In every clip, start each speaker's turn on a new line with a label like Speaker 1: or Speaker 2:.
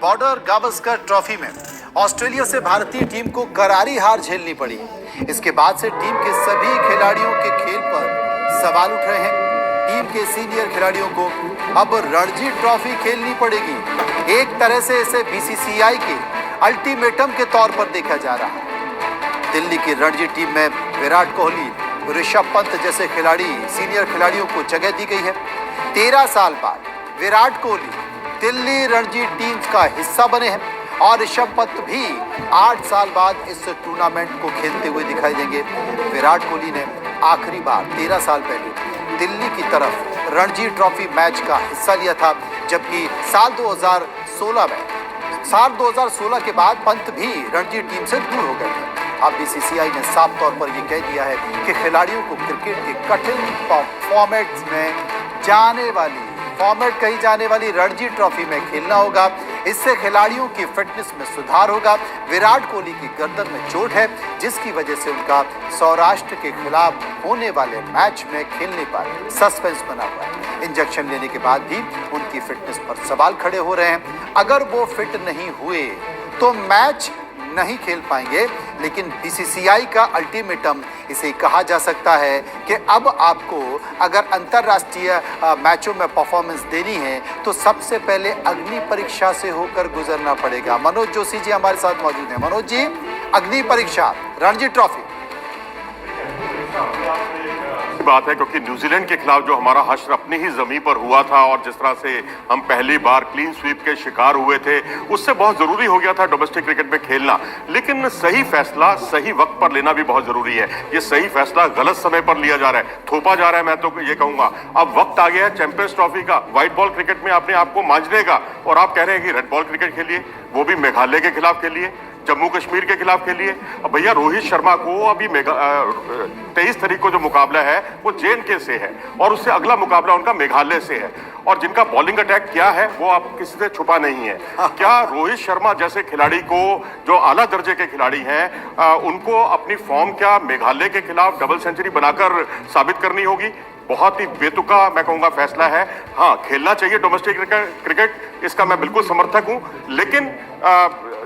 Speaker 1: Border Gavaskar trophy में Australia से भारतीय टीम को करारी हार झेलनी पड़ी। इसके बाद से टीम के सभी खिलाड़ियों के खेल पर सवाल उठ रहे हैं। टीम के सीनियर खिलाड़ियों को अब रणजी ट्रॉफी खेलनी पड़ेगी। एक तरह से इसे बीसीसीआई के अल्टीमेटम के तौर पर देखा जा रहा है। दिल्ली की रणजी टीम में विराट कोहली, ऋषभ पंत जैसे खिलाड़ी, सीनियर खिलाड़ियों को जगह दी गई है। 13 साल बाद विराट कोहली दिल्ली रणजी टीम का हिस्सा बने हैं और ऋषभ पंत भी 8 साल बाद इस टूर्नामेंट को खेलते हुए दिखाई देंगे। विराट कोहली ने आखिरी बार 13 साल पहले दिल्ली की तरफ रणजी ट्रॉफी मैच का हिस्सा लिया था, जबकि साल 2016 के बाद पंत भी रणजी टीम से दूर हो गए थे। अब बीसीसीआई ने साफ तौर पर यह कह दिया है कि खिलाड़ियों को क्रिकेट के कठिन फॉर्मेट्स में कही जाने वाली रणजी ट्रॉफी में खेलना होगा। इससे खिलाड़ियों की फिटनेस में सुधार होगा। विराट कोहली की गर्दन में चोट है, जिसकी वजह से उनका सौराष्ट्र के खिलाफ होने वाले मैच में खेलने पर सस्पेंस बना हुआ है। इंजेक्शन लेने के बाद भी उनकी फिटनेस पर सवाल खड़े हो रहे हैं। अगर वो फिट नहीं हुए तो मैच नहीं खेल पाएंगे, लेकिन बीसीसीआई का अल्टीमेटम इसे कहा जा सकता है कि अब आपको अगर अंतर्राष्ट्रीय मैचों में परफॉर्मेंस देनी है तो सबसे पहले अग्नि परीक्षा से होकर गुजरना पड़ेगा। मनोज जोशी जी हमारे साथ मौजूद हैं। मनोज जी, अग्नि परीक्षा, रणजी ट्रॉफी
Speaker 2: बात है, क्योंकि न्यूजीलैंड के खिलाफ जो हमारा हश्र अपनी ही जमीन पर हुआ था और जिस तरह से हम पहली बार क्लीन स्वीप के शिकार हुए थे, उससे बहुत जरूरी हो गया था डोमेस्टिक क्रिकेट में खेलना। लेकिन सही फैसला सही वक्त पर लेना भी बहुत जरूरी है। ये सही फैसला गलत समय पर लिया जा रहा है, थोपा जा रहा है। मैं तो ये कहूंगा अब वक्त आ गया है चैंपियंस ट्रॉफी का, व्हाइट बॉल क्रिकेट में अपने आप को मांझने का। और आप कह रहे हैं कि रेड बॉल क्रिकेट खेलिए, वो भी मेघालय के खिलाफ खेलिए, जम्मू कश्मीर के खिलाफ खेलिए। अब भैया रोहित शर्मा को अभी 23 तारीख को जो मुकाबला है वो जे&के से है और उससे अगला मुकाबला उनका मेघालय से है। और जिनका बॉलिंग अटैक क्या है वो आप किसी से छुपा नहीं है। क्या रोहित शर्मा जैसे खिलाड़ी को, जो आला दर्जे के खिलाड़ी हैं, उनको अपनी फॉर्म क्या मेघालय के खिलाफ डबल सेंचुरी बनाकर साबित करनी होगी? बहुत ही बेतुका मैं कहूंगा फैसला है। हाँ, खेलना चाहिए डोमेस्टिक क्रिकेट, इसका मैं बिल्कुल समर्थक हूं, लेकिन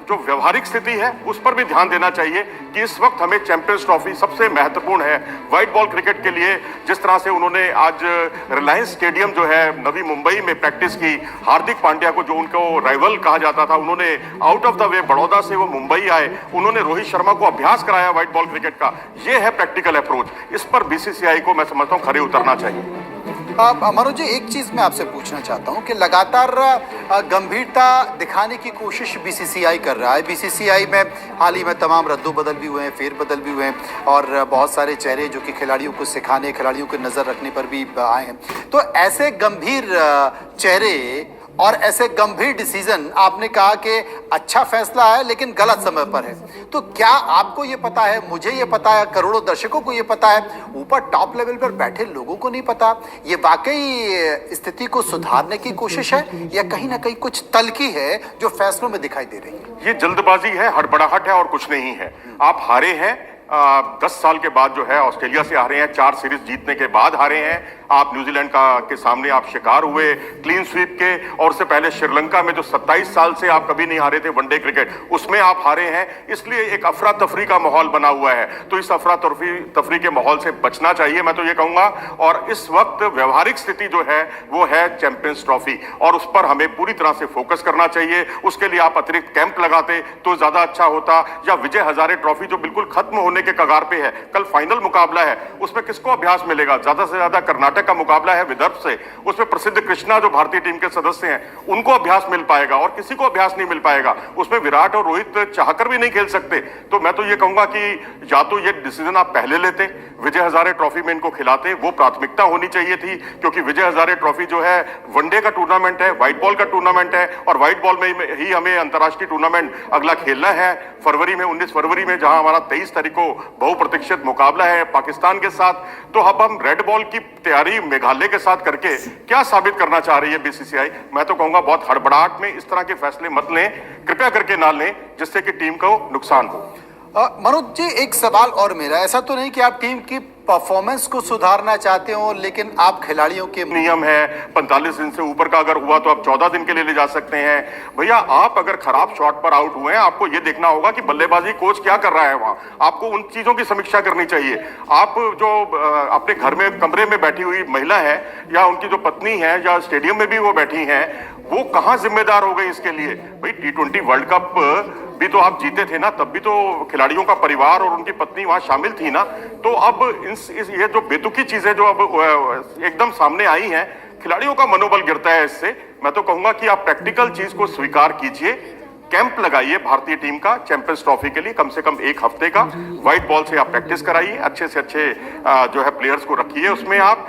Speaker 2: जो व्यवहारिक स्थिति है उस पर भी ध्यान देना चाहिए कि इस वक्त हमें चैंपियंस ट्रॉफी सबसे महत्वपूर्ण है व्हाइट बॉल क्रिकेट के लिए। जिस तरह से उन्होंने आज रिलायंस स्टेडियम जो है नवी मुंबई में प्रैक्टिस की, हार्दिक पांड्या को जो उनको राइवल कहा जाता था, उन्होंने out of the way Baroda से वो मुंबई आए, उन्होंने रोहित शर्मा को अभ्यास कराया व्हाइट बॉल क्रिकेट का। ये है प्रैक्टिकल अप्रोच। इस पर बीसीसीआई को मैं समझता हूँ खड़े उतरना चाहिए।
Speaker 1: मनोज जी, एक चीज मैं आपसे पूछना चाहता हूं कि लगातार गंभीरता दिखाने की कोशिश बीसीसीआई कर रहा है। बीसीसीआई में हाल ही में तमाम रद्दोबदल भी हुए हैं, फेरबदल भी हुए हैं और बहुत सारे चेहरे जो कि खिलाड़ियों को सिखाने, खिलाड़ियों की नजर रखने पर भी आए हैं। तो ऐसे गंभीर चेहरे और ऐसे गंभीर डिसीजन, आपने कहा कि अच्छा फैसला है लेकिन गलत समय पर है, तो क्या आपको ये पता है, मुझे ये पता है, करोड़ों दर्शकों को ये पता है, ऊपर टॉप लेवल पर बैठे लोगों को नहीं पता? ये वाकई स्थिति को सुधारने की कोशिश है या कहीं ना कहीं कुछ तल्खी है जो फैसलों में दिखाई दे रही है?
Speaker 2: ये जल्दबाजी है, हड़बड़ाहट है और कुछ नहीं है। आप हारे हैं 10 साल के बाद, जो है ऑस्ट्रेलिया से हारे हैं, 4 सीरीज जीतने के बाद हारे हैं। आप न्यूजीलैंड के सामने आप शिकार हुए क्लीन स्वीप के, और उससे पहले श्रीलंका में जो 27 साल से आप कभी नहीं हारे थे वनडे क्रिकेट, उसमें आप हारे हैं। इसलिए एक अफरा तफरी का माहौल बना हुआ है, तो इस अफरा तफरी के माहौल से बचना चाहिए, मैं तो ये कहूंगा। और इस वक्त व्यवहारिक स्थिति जो है वो है चैंपियंस ट्रॉफी, और उस पर हमें पूरी तरह से फोकस करना चाहिए। उसके लिए आप अतिरिक्त कैंप लगाते तो ज्यादा अच्छा होता, या विजय हजारे ट्रॉफी जो बिल्कुल खत्म होने के कगार पे है, कल फाइनल मुकाबला है, उसमें किसको अभ्यास मिलेगा? ज्यादा से ज्यादा कर्नाटक का मुकाबला है विदर्भ से, उसमें प्रसिद्ध कृष्णा जो भारतीय टीम के सदस्य हैं उनको अभ्यास मिल पाएगा और किसी को अभ्यास नहीं मिल पाएगा। उसमें विराट और रोहित चाहकर भी नहीं खेल सकते। तो मैं तो ये कहूंगा कि या तो ये डिसीजन आप पहले लेते, विजय हजारे ट्रॉफी में इनको खिलाते, वो प्राथमिकता होनी चाहिए थी, क्योंकि विजय हजारे ट्रॉफी जो है वनडे का टूर्नामेंट है, व्हाइट बॉल का टूर्नामेंट है, और व्हाइट बॉल में ही हमें अंतर्राष्ट्रीय टूर्नामेंट अगला खेलना है फरवरी में, 19 फरवरी में, जहां हमारा 23 तारीख को बहुप्रतीक्षित मुकाबला है पाकिस्तान के साथ। तो अब हम रेड बॉल की तैयारी मेघालय के साथ करके क्या साबित करना चाह रही है बीसीसीआई? मैं तो कहूंगा बहुत हड़बड़ाहट में इस तरह के फैसले मत लें, कृपया करके ना लें, जिससे कि टीम को नुकसान हो।
Speaker 1: मनोज जी, एक सवाल और मेरा, ऐसा तो नहीं कि आप टीम की परफॉर्मेंस को सुधारना चाहते हो, लेकिन आप खिलाड़ियों के
Speaker 2: नियम है 45 दिन से ऊपर का अगर हुआ तो आप 14 दिन के लिए ले जा सकते हैं। भैया आप अगर खराब शॉट पर आउट हुए हैं, आपको ये देखना होगा कि बल्लेबाजी कोच क्या कर रहा है वहां, आपको उन चीजों की समीक्षा करनी चाहिए। आप जो अपने घर में कमरे में बैठी हुई महिला है या उनकी जो पत्नी है या स्टेडियम में भी वो बैठी हैं, वो कहां जिम्मेदार हो गई इसके लिए? भाई T20 वर्ल्ड कप भी तो आप जीते थे ना, तब भी तो खिलाड़ियों का परिवार और उनकी पत्नी वहां शामिल थी ना। तो अब ये जो बेतुकी चीजें जो अब एकदम सामने आई हैं, खिलाड़ियों का मनोबल गिरता है इससे। मैं तो कहूंगा कि आप प्रैक्टिकल चीज को स्वीकार कीजिए, कैंप लगाइए भारतीय टीम का चैंपियंस ट्रॉफी के लिए, कम से कम 1 हफ्ते का व्हाइट बॉल से आप प्रैक्टिस कराइए, अच्छे से अच्छे जो है प्लेयर्स को रखिए उसमें आप,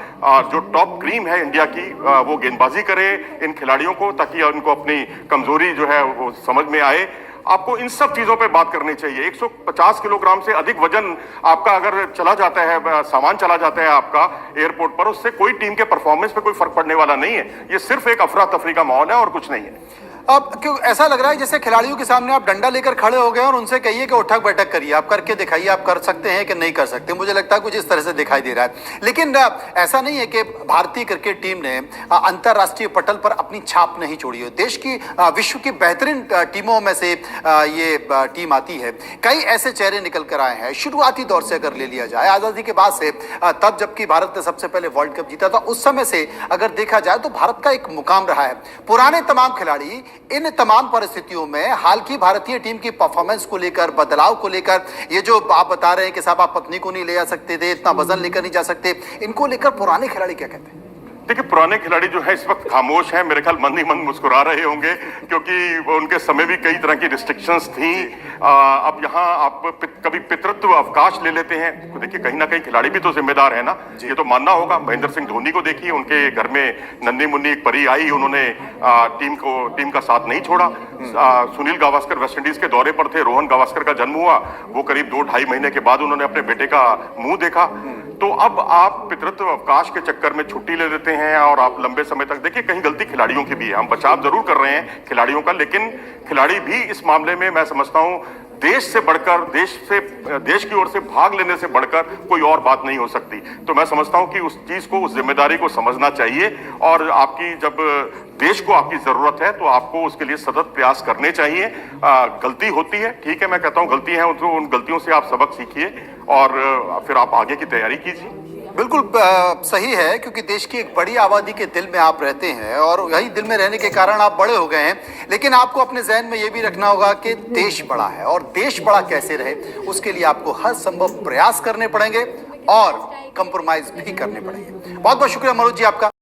Speaker 2: जो टॉप क्रीम है इंडिया की वो गेंदबाजी करे इन खिलाड़ियों को, ताकि उनको अपनी कमजोरी जो है वो समझ में आए। आपको इन सब चीजों पे बात करनी चाहिए। 150 किलोग्राम से अधिक वजन आपका अगर चला जाता है, सामान चला जाता है आपका एयरपोर्ट पर, उससे कोई टीम के परफॉर्मेंस पे कोई फर्क पड़ने वाला नहीं है। ये सिर्फ एक अफरा तफरी का माहौल है और कुछ नहीं है।
Speaker 1: अब क्यों ऐसा लग रहा है जैसे खिलाड़ियों के सामने आप डंडा लेकर खड़े हो गए और उनसे कहिए कि उठक बैठक करिए, आप करके दिखाइए, आप कर सकते हैं कि नहीं कर सकते। मुझे लगता है कुछ इस तरह से दिखाई दे रहा है। लेकिन ऐसा नहीं है कि भारतीय क्रिकेट टीम ने अंतर्राष्ट्रीय पटल पर अपनी छाप नहीं छोड़ी है। देश की विश्व की बेहतरीन टीमों में से ये टीम आती है। कई ऐसे चेहरे निकल कर आए हैं। शुरुआती दौर से अगर ले लिया जाए, आज़ादी के बाद से, तब जबकि भारत ने सबसे पहले वर्ल्ड कप जीता था, उस समय से अगर देखा जाए तो भारत का एक मुकाम रहा है। पुराने तमाम खिलाड़ी इन तमाम परिस्थितियों में हाल की भारतीय टीम की परफॉर्मेंस को लेकर, बदलाव को लेकर, ये जो आप बता रहे हैं कि साहब आप पत्नी को नहीं ले जा सकते थे, इतना वजन लेकर नहीं जा सकते, इनको लेकर पुराने खिलाड़ी क्या कहते हैं?
Speaker 2: देखिए, पुराने खिलाड़ी जो है इस वक्त खामोश हैं, मेरे ख्याल मन ही मन मुस्कुरा रहे होंगे, क्योंकि उनके समय भी कई तरह की रिस्ट्रिक्शंस थी। अब यहाँ आप कभी पितृत्व अवकाश ले लेते हैं, तो देखिए कहीं ना कहीं खिलाड़ी भी तो जिम्मेदार है ना, ये तो मानना होगा। महेंद्र सिंह धोनी को देखिए, उनके घर में नन्ही मुन्नी एक परी आई, उन्होंने टीम का साथ नहीं छोड़ा। सुनील गावस्कर वेस्टइंडीज के दौरे पर थे, रोहन गावस्कर का जन्म हुआ, वो करीब 2-2.5 महीने के बाद उन्होंने अपने बेटे का मुंह देखा। तो अब आप पितृत्व अवकाश के चक्कर में छुट्टी ले लेते हैं और आप लंबे समय तक, देखिए कहीं गलती खिलाड़ियों की भी है, हम बचाव जरूर कर रहे हैं खिलाड़ियों का, लेकिन खिलाड़ी भी इस मामले में मैं समझता हूं देश से बढ़कर, देश की ओर से भाग लेने से बढ़कर कोई और बात नहीं हो सकती। तो मैं समझता हूं कि उस चीज को, उस जिम्मेदारी को समझना चाहिए, और आपकी जब देश को आपकी जरूरत है तो आपको उसके लिए सतत प्रयास करने चाहिए। गलती होती है, ठीक है, मैं कहता हूं गलती है, उन गलतियों से आप सबक सीखिए और फिर आप आगे की तैयारी कीजिए।
Speaker 1: बिल्कुल सही है, क्योंकि देश की एक बड़ी आबादी के दिल में आप रहते हैं और वही दिल में रहने के कारण आप बड़े हो गए हैं। लेकिन आपको अपने जहन में ये भी रखना होगा कि देश बड़ा है, और देश बड़ा कैसे रहे उसके लिए आपको हर संभव प्रयास करने पड़ेंगे और कंप्रोमाइज भी करने पड़ेंगे। बहुत बहुत शुक्रिया मनोज जी आपका।